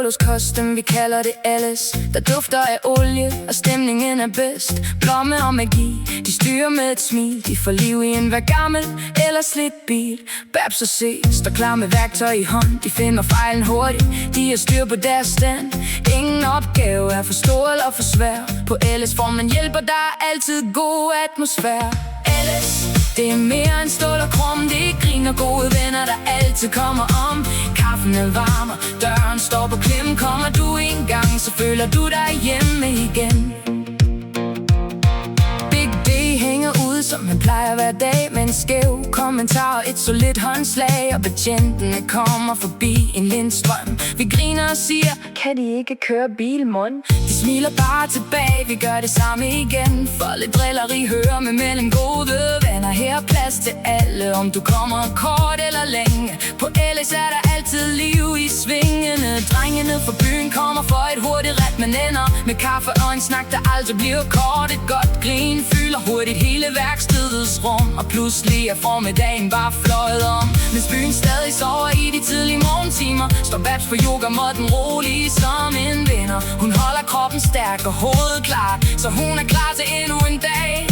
Los Custom, vi kalder det alles. Der dufter af olie, og stemningen er bedst. Blomme og magi, de styrer med et smil. De får liv i en hver gammel eller slidt bil. Babs og C står klar med værktøj i hånd. De finder fejlen hurtigt, de har styr på deres stand. Ingen opgave er for stor eller for svær. På LS får man hjælp, og der er altid god atmosfære. LS, det er mere end stål og krum. Det er grin og gode venner, der altid kommer om. Kaffen er varm, og døren står på klem. Kommer du en gang, så føler du dig hjemme igen. Big B hænger ud, som han plejer hver dag, med en skæv kommentar og et solidt håndslag. Og betjentene kommer forbi en lindstrøm. Vi griner og siger, kan de ikke køre bil, mon? De smiler bare tilbage, vi gør det samme igen. For lidt drilleri hører med mellem gode venner. Her er plads til alle, om du kommer kort eller længe. På LS er der altid liv i svingene. Drengene fra byen kommer for et hurtigt ret, men ender med kaffe og en snak, der aldrig bliver kort. Et godt grin fylder hurtigt hele værkstedets rum. Og pludselig er formiddagen bare fløjet om. Mens byen stadig sover i de tidlige morgentimer, står Babs på yogamåtten rolig som en vinder. Hun holder kroppen stærk og hovedet klart, så hun er klar til endnu en dag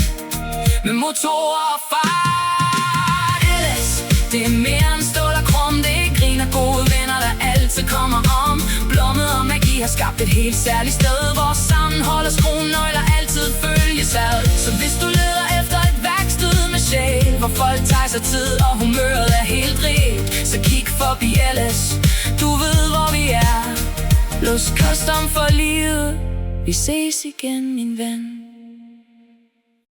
med motor og fart. LS, det er mere end stål og krum. Det er grin og gode venner, der altid kommer om. Blomme og magi har skabt et helt særligt sted, hvor sammenhold og skruenøgler altid følges ad. Så hvis du leder efter et værksted med sjæl, hvor folk tager sig tid og humøret er helt rigt, så kig forbi LS. Du ved hvor vi er. Los Custom for livet. Vi ses igen, min ven.